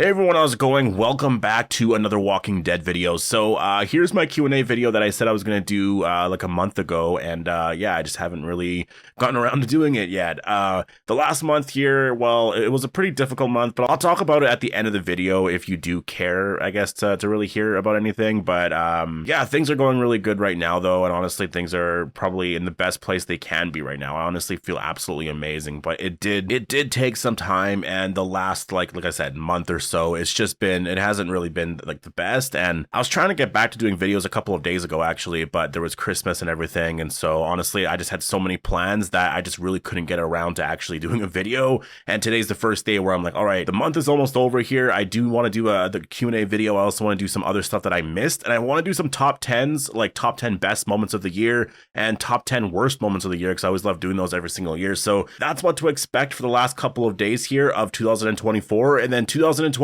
Hey everyone, how's it going? Welcome back to another Walking Dead video. So here's my Q&A video that I said I was going to do like a month ago, and yeah, I just haven't really gotten around to doing it yet. The last month here, well, it was a pretty difficult month, but I'll talk about it at the end of the video if you do care, I guess, to really hear about anything. But yeah, things are going really good right now, though, and honestly, things are probably in the best place they can be right now. I honestly feel absolutely amazing, but it did take some time, and the last, like I said, month or so, it hasn't really been like the best. And I was trying to get back to doing videos a couple of days ago, actually, but there was Christmas and everything. And so honestly, I just had so many plans that I just really couldn't get around to actually doing a video. And today's the first day where I'm like, all right, the month is almost over here. I do want to do the Q&A video. I also want to do some other stuff that I missed. And I want to do some top 10s, like top 10 best moments of the year and top 10 worst moments of the year, because I always love doing those every single year. So that's what to expect for the last couple of days here of 2024. And then 2025,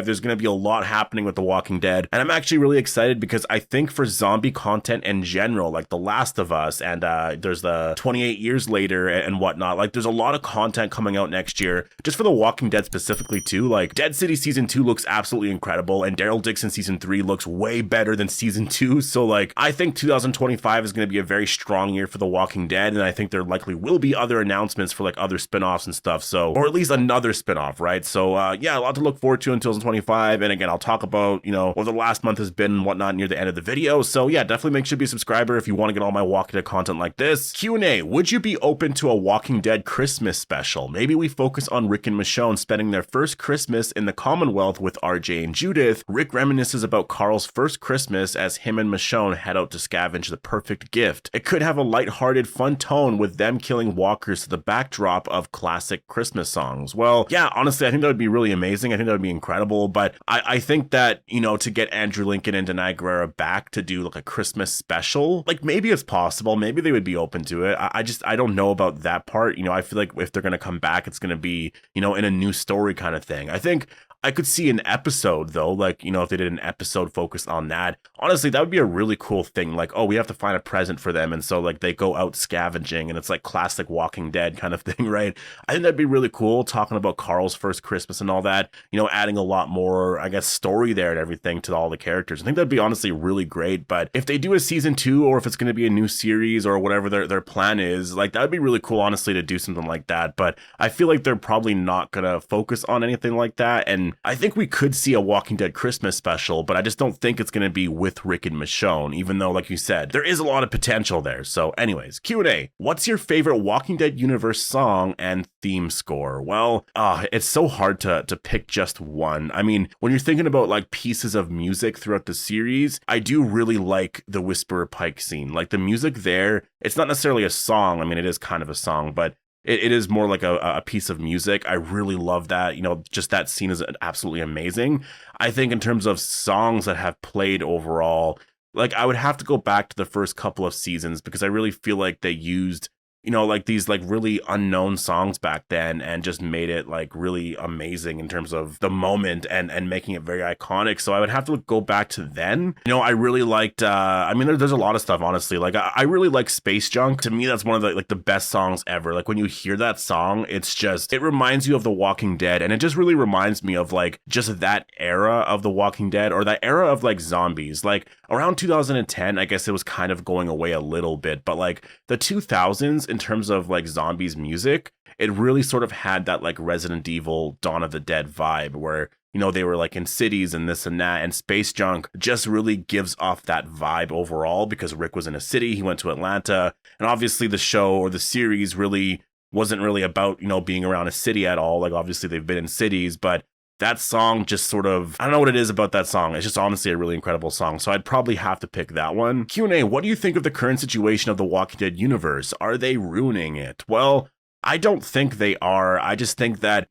there's going to be a lot happening with The Walking Dead. And I'm actually really excited because I think for zombie content in general, like The Last of Us, and there's the 28 years later and whatnot, like there's a lot of content coming out next year, just for The Walking Dead specifically too. Like Dead City Season 2 looks absolutely incredible, and Daryl Dixon Season 3 looks way better than Season 2. So like, I think 2025 is going to be a very strong year for The Walking Dead, and I think there likely will be other announcements for like other spin-offs and stuff. So, or at least another spin-off, right? So yeah, a lot to look forward to until 2025. And again, I'll talk about, what the last month has been and whatnot near the end of the video. So yeah, definitely make sure to be a subscriber if you want to get all my Walking Dead content like this. Q&A, would you be open to a Walking Dead Christmas special? Maybe we focus on Rick and Michonne spending their first Christmas in the Commonwealth with RJ and Judith. Rick reminisces about Carl's first Christmas as him and Michonne head out to scavenge the perfect gift. It could have a lighthearted, fun tone with them killing walkers to the backdrop of classic Christmas songs. Well, yeah, honestly, I think that would be really amazing. I think that would be incredible. But I think that, to get Andrew Lincoln and Denai Guerrera back to do like a Christmas special, like maybe it's possible. Maybe they would be open to it. I don't know about that part. I feel like if they're going to come back, it's going to be, in a new story kind of thing. I think I could see an episode though, like, if they did an episode focused on that. Honestly, that would be a really cool thing. Like, oh, we have to find a present for them. And so like they go out scavenging and it's like classic Walking Dead kind of thing, right? I think that'd be really cool, talking about Carl's first Christmas and all that, adding a lot more, I guess, story there and everything to all the characters. I think that'd be honestly really great. But if they do a season 2, or if it's going to be a new series or whatever their plan is, like that'd be really cool, honestly, to do something like that. But I feel like they're probably not going to focus on anything like that. And I think we could see a Walking Dead Christmas special, but I just don't think it's going to be with Rick and Michonne, even though, like you said, there is a lot of potential there. So anyways, Q&A. What's your favorite Walking Dead universe song and theme score? Well, it's so hard to pick just one. I mean, when you're thinking about like pieces of music throughout the series, I do really like the Whisperer Pike scene. Like the music there, it's not necessarily a song. I mean, it is kind of a song, but it is more like a piece of music. I really love that. Just that scene is absolutely amazing. I think in terms of songs that have played overall, like I would have to go back to the first couple of seasons, because I really feel like they used like these like really unknown songs back then and just made it like really amazing in terms of the moment and making it very iconic. So I would have to go back to then. I really liked, I mean, there's a lot of stuff, honestly. Like I really like Space Junk. To me, that's one of the best songs ever. Like when you hear that song, it reminds you of The Walking Dead. And it just really reminds me of like just that era of The Walking Dead, or that era of like zombies. Like around 2010, I guess it was kind of going away a little bit, but like the 2000s, in terms of like zombies music, it really sort of had that like Resident Evil Dawn of the Dead vibe where, they were like in cities and this and that, and Space Junk just really gives off that vibe overall, because Rick was in a city, he went to Atlanta, and obviously the show or the series really wasn't really about, being around a city at all. Like obviously they've been in cities, but that song just sort of, I don't know what it is about that song. It's just honestly a really incredible song. So I'd probably have to pick that one. Q&A, what do you think of the current situation of the Walking Dead universe? Are they ruining it? Well, I don't think they are. I just think that,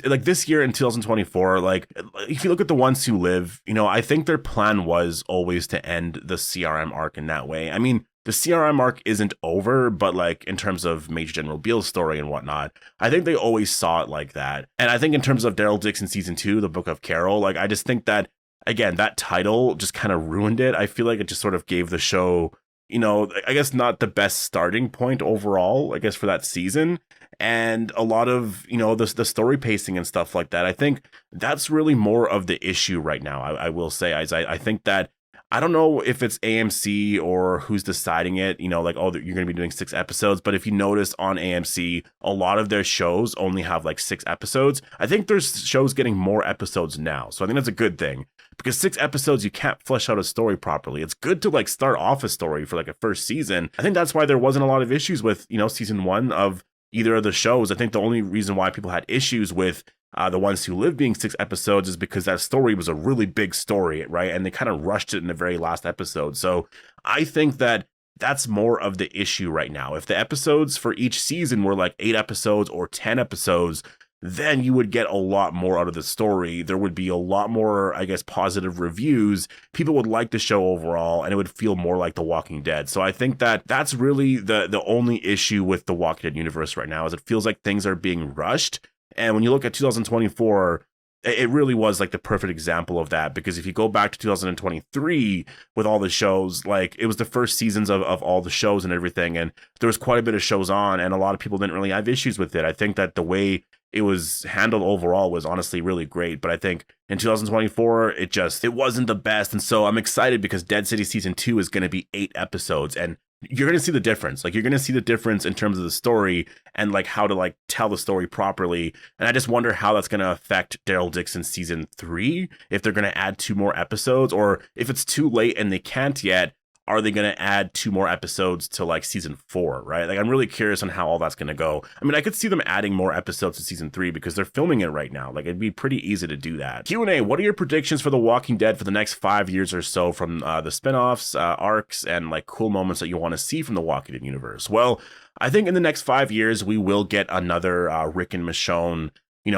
like this year in 2024, like if you look at The Ones Who Live, I think their plan was always to end the CRM arc in that way. I mean, the CRM arc isn't over, but like in terms of Major General Beale's story and whatnot, I think they always saw it like that. And I think in terms of Daryl Dixon Season 2, The Book of Carol, like I just think that, again, that title just kind of ruined it. I feel like it just sort of gave the show, I guess not the best starting point overall, I guess, for that season. and a lot of, the story pacing and stuff like that. I think that's really more of the issue right now. I will say, as I think that, I don't know if it's AMC or who's deciding it, like, oh, you're going to be doing 6 episodes. But if you notice on AMC, a lot of their shows only have like 6 episodes. I think there's shows getting more episodes now. So I think that's a good thing, because 6 episodes, you can't flesh out a story properly. It's good to like start off a story for like a first season. I think that's why there wasn't a lot of issues with, season 1 of either of the shows. I think the only reason why people had issues with The Ones Who Live being 6 episodes is because that story was a really big story, right? And they kind of rushed it in the very last episode. So I think that that's more of the issue right now. If the episodes for each season were like 8 episodes or 10 episodes, then you would get a lot more out of the story. There would be a lot more, I guess, positive reviews. People would like the show overall, and it would feel more like The Walking Dead. So I think that that's really the only issue with The Walking Dead universe right now, is it feels like things are being rushed. And when you look at 2024, it really was like the perfect example of that, because if you go back to 2023 with all the shows, like, it was the first seasons of all the shows and everything, and there was quite a bit of shows on, and a lot of people didn't really have issues with it. I think that the way it was handled overall was honestly really great, but I think in 2024 it wasn't the best. And so I'm excited because Dead City season 2 is going to be 8 episodes, and you're going to see the difference. Like, you're going to see the difference in terms of the story and like how to like tell the story properly. And I just wonder how that's going to affect Daryl Dixon season 3, if they're going to add 2 more episodes, or if it's too late and they can't yet, are they going to add 2 more episodes to like season 4, right? Like, I'm really curious on how all that's going to go. I mean, I could see them adding more episodes to season 3 because they're filming it right now. Like, it'd be pretty easy to do that. Q&A, what are your predictions for The Walking Dead for the next 5 years or so, from the spinoffs, arcs, and like cool moments that you want to see from The Walking Dead universe? Well, I think in the next 5 years, we will get another Rick and Michonne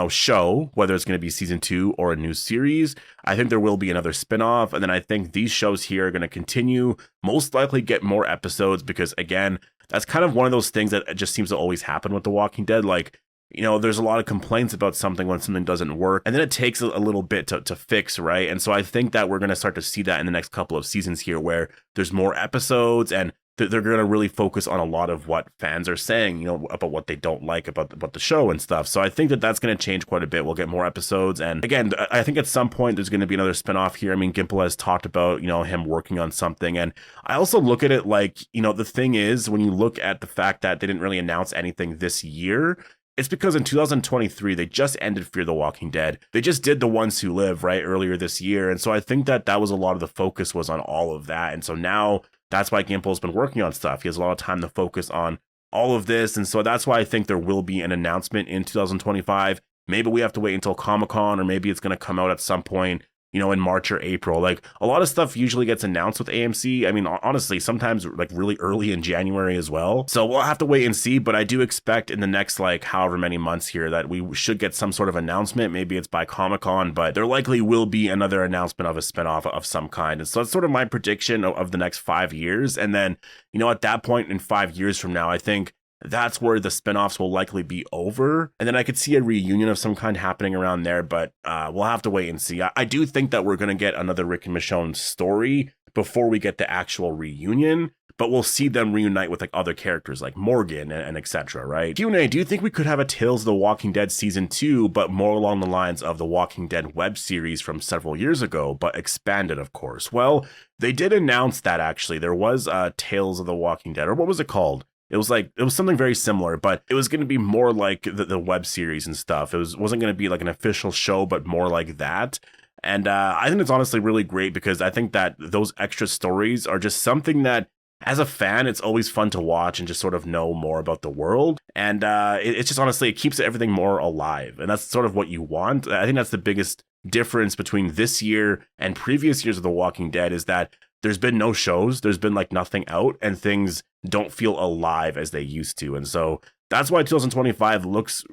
show, whether it's going to be season 2 or a new series. I think there will be another spinoff, and then I think these shows here are going to continue, most likely get more episodes, because again, that's kind of one of those things that just seems to always happen with The Walking Dead. Like, there's a lot of complaints about something when something doesn't work, and then it takes a little bit to fix, right? And so I think that we're going to start to see that in the next couple of seasons here, where there's more episodes, and they're going to really focus on a lot of what fans are saying, about what they don't like about the show and stuff. So I think that that's going to change quite a bit. We'll get more episodes. And again, I think at some point there's going to be another spinoff here. I mean, Gimple has talked about, him working on something. And I also look at it like, the thing is, when you look at the fact that they didn't really announce anything this year, it's because in 2023, they just ended Fear the Walking Dead. They just did The Ones Who Live, right, earlier this year. And so I think that was a lot of the focus was on all of that. And so now that's why Gimple's been working on stuff. He has a lot of time to focus on all of this. And so that's why I think there will be an announcement in 2025. Maybe we have to wait until Comic-Con, or maybe it's going to come out at some point, in March or April. Like, a lot of stuff usually gets announced with AMC. I mean, honestly, sometimes like really early in January as well. So we'll have to wait and see, but I do expect in the next like however many months here that we should get some sort of announcement. Maybe it's by Comic-Con, but there likely will be another announcement of a spinoff of some kind. And so that's sort of my prediction of the next 5 years. And then, at that point in 5 years from now, I think that's where the spinoffs will likely be over. And then I could see a reunion of some kind happening around there, but we'll have to wait and see. I do think that we're going to get another Rick and Michonne story before we get the actual reunion, but we'll see them reunite with like other characters like Morgan and etc., right? Q&A, do you think we could have a Tales of the Walking Dead season 2, but more along the lines of the Walking Dead web series from several years ago, but expanded, of course? Well, they did announce that actually. There was Tales of the Walking Dead, or what was it called? It was something very similar, but it was going to be more like the web series and stuff. It wasn't going to be like an official show, but more like that. And I think it's honestly really great, because I think that those extra stories are just something that, as a fan, it's always fun to watch and just sort of know more about the world. And it's just honestly, it keeps everything more alive. And that's sort of what you want. I think that's the biggest difference between this year and previous years of The Walking Dead, is that there's been no shows, there's been like nothing out, and things don't feel alive as they used to. And so that's why 2025 looks,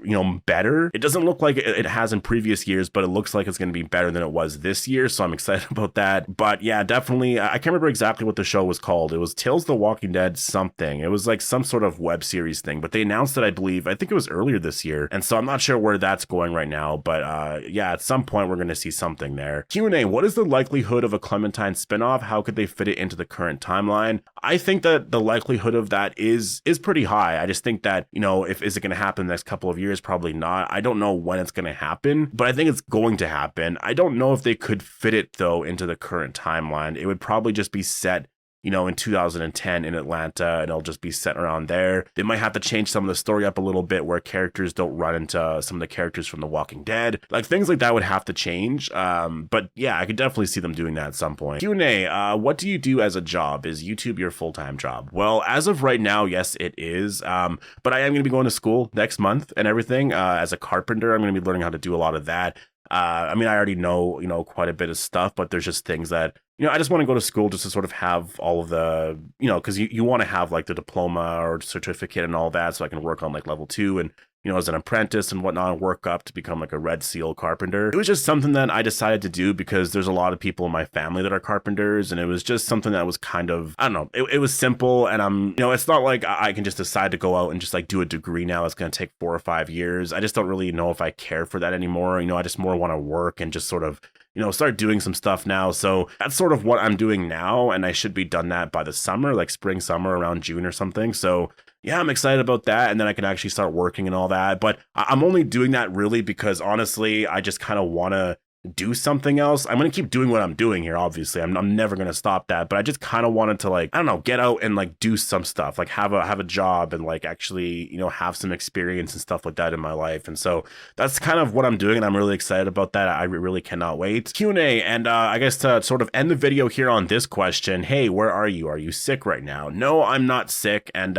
better. It doesn't look like it has in previous years, but it looks like it's going to be better than it was this year. So I'm excited about that. But yeah, definitely. I can't remember exactly what the show was called. It was Tales of the Walking Dead something. It was like some sort of web series thing, but they announced it, I think it was earlier this year. And so I'm not sure where that's going right now, but yeah, at some point we're going to see something there. Q&A, what is the likelihood of a Clementine spinoff? How could they fit it into the current timeline? I think that the likelihood of that is pretty high. I just think that, you know, if is it going to happen the next couple of years? Probably not. I don't know when it's going to happen, but I think it's going to happen. I don't know if they could fit it though into the current timeline. It would probably just be set, you know, in 2010 in Atlanta, and it'll just be set around there. They might have to change some of the story up a little bit where characters don't run into some of the characters from The Walking Dead. Like things like that would have to change. But yeah, I could definitely see them doing that at some point. Q&A, what do you do as a job? Is YouTube your full-time job? Well, as of right now, yes, it is. But I am going to be going to school next month and everything. As a carpenter, I'm going to be learning how to do a lot of that. I mean, I already know, you know, quite a bit of stuff, but there's just things that, you know, I just want to go to school just to sort of have all of the, you know, because you want to have like the diploma or certificate and all that so I can work on like level 2 and, you know, as an apprentice and whatnot, and work up to become like a Red Seal carpenter. It was just something that I decided to do because there's a lot of people in my family that are carpenters, and it was just something that was kind of, I don't know, it was simple, and you know, it's not like I can just decide to go out and just like do a degree now. It's going to take 4 or 5 years. I just don't really know if I care for that anymore. You know, I just more want to work and just sort of, you know, start doing some stuff now. So that's sort of what I'm doing now, and I should be done that by the summer, like spring, summer, around June or something. So yeah, I'm excited about that, and then I can actually start working and all that. But I'm only doing that really because honestly, I just kind of want to do something else. I'm going to keep doing what I'm doing here, obviously. I'm never going to stop that, but I just kind of wanted to, like, I don't know, get out and like do some stuff, like have a job and like actually, you know, have some experience and stuff like that in my life. And so that's kind of what I'm doing, and I'm really excited about that. I really cannot wait. Q&A, and I guess to sort of end the video here on this question, hey, where are you? Are you sick right now? No, I'm not sick. And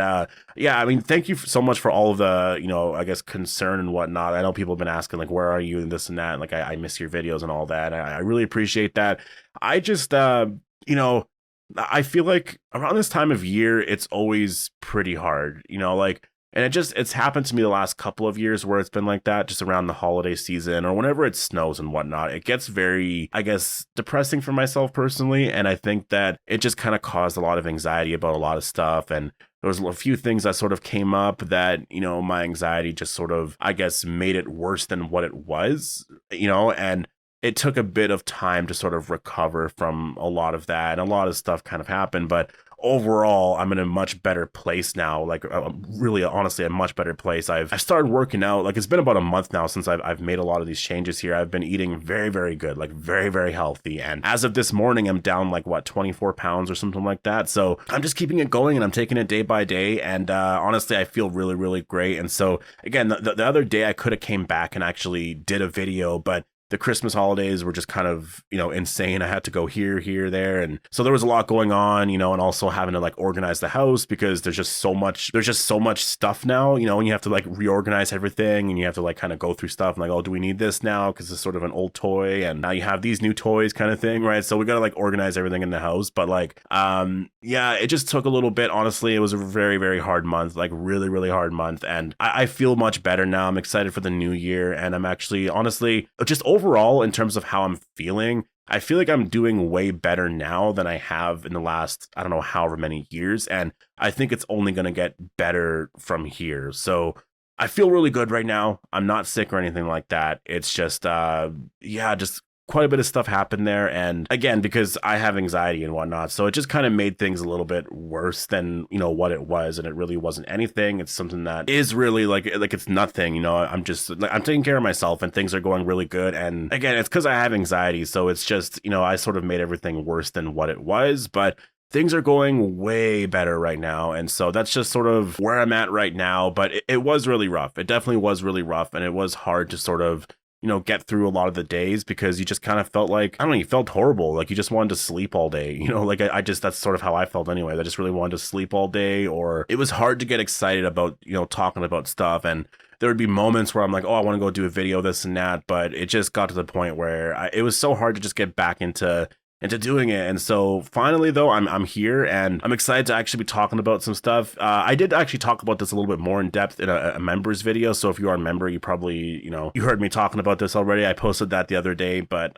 yeah, I mean, thank you so much for all of the, you know, I guess concern and whatnot. I know people have been asking like, where are you and this and that, and like I miss your videos and all that. I really appreciate that. I just you know, I feel like around this time of year it's always pretty hard, you know, like, and it's happened to me the last couple of years where it's been like that, just around the holiday season or whenever it snows and whatnot. It gets very, I guess, depressing for myself personally, and I think that it just kind of caused a lot of anxiety about a lot of stuff. And there was a few things that sort of came up that, you know, my anxiety just sort of, I guess, made it worse than what it was, you know, and it took a bit of time to sort of recover from a lot of that, and a lot of stuff kind of happened. But overall, I'm in a much better place now, like really, honestly, a much better place. I've started working out. Like, it's been about a month now since I've made a lot of these changes here. I've been eating very, very good, like very, very healthy. And as of this morning, I'm down like, what, 24 pounds or something like that. So I'm just keeping it going, and I'm taking it day by day. And honestly, I feel really, really great. And so again, the other day I could have came back and actually did a video, but the Christmas holidays were just kind of, you know, insane. I had to go here, there. And so there was a lot going on, you know, and also having to like organize the house because there's just so much stuff now, you know, and you have to like reorganize everything, and you have to like kind of go through stuff and like, oh, do we need this now? Because it's sort of an old toy, and now you have these new toys kind of thing, right? So we got to like organize everything in the house. But like, yeah, it just took a little bit. Honestly, it was a very, very hard month, like really, really hard month. And I feel much better now. I'm excited for the new year. And I'm actually, honestly, just overall, in terms of how I'm feeling, I feel like I'm doing way better now than I have in the last, I don't know, however many years. And I think it's only going to get better from here. So I feel really good right now. I'm not sick or anything like that. It's just, yeah, just quite a bit of stuff happened there. And again, because I have anxiety and whatnot, so it just kind of made things a little bit worse than, you know, what it was. And it really wasn't anything. It's something that is really like it's nothing, you know. I'm just like, I'm taking care of myself, and things are going really good. And again, it's because I have anxiety, so it's just, you know, I sort of made everything worse than what it was. But things are going way better right now. And so that's just sort of where I'm at right now. But it was really rough. It definitely was really rough. And it was hard to sort of, you know, get through a lot of the days because you just kind of felt like, I don't know, you felt horrible. Like you just wanted to sleep all day, you know, like I just, that's sort of how I felt anyway. I just really wanted to sleep all day, or it was hard to get excited about, you know, talking about stuff. And there would be moments where I'm like, oh, I want to go do a video, this and that. But it just got to the point where it was so hard to just get back into doing it. And so finally, though, I'm here, and I'm excited to actually be talking about some stuff. I did actually talk about this a little bit more in depth in a members video. So if you are a member, you probably, you know, you heard me talking about this already. I posted that the other day. But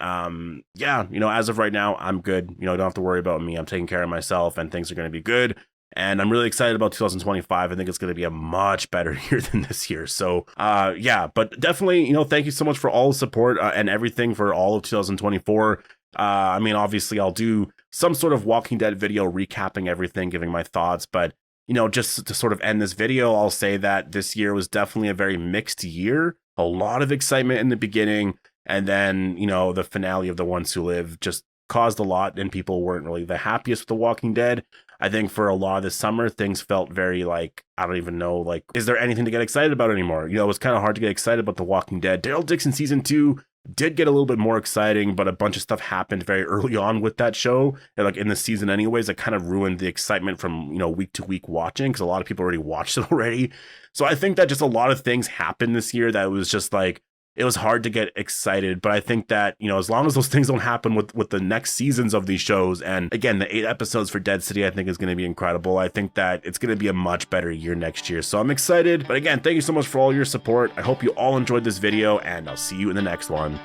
yeah, you know, as of right now, I'm good. You know, don't have to worry about me. I'm taking care of myself, and things are going to be good. And I'm really excited about 2025. I think it's going to be a much better year than this year. So yeah, but definitely, you know, thank you so much for all the support and everything for all of 2024. I mean, obviously I'll do some sort of Walking Dead video recapping everything, giving my thoughts, but you know, just to sort of end this video, I'll say that this year was definitely a very mixed year. A lot of excitement in the beginning, and then, you know, the finale of The Ones Who Live just caused a lot, and people weren't really the happiest with The Walking Dead. I think for a lot of the summer, things felt very like, I don't even know, like, is there anything to get excited about anymore? You know, it was kind of hard to get excited about The Walking Dead. Daryl Dixon season 2 did get a little bit more exciting, but a bunch of stuff happened very early on with that show, and like in the season anyways, that kind of ruined the excitement from, you know, week to week watching, because a lot of people already watched it already. So I think that just a lot of things happened this year that was just like, it was hard to get excited. But I think that, you know, as long as those things don't happen with the next seasons of these shows, and again, the 8 episodes for Dead City, I think is going to be incredible. I think that it's going to be a much better year next year. So I'm excited. But again, thank you so much for all your support. I hope you all enjoyed this video, and I'll see you in the next one.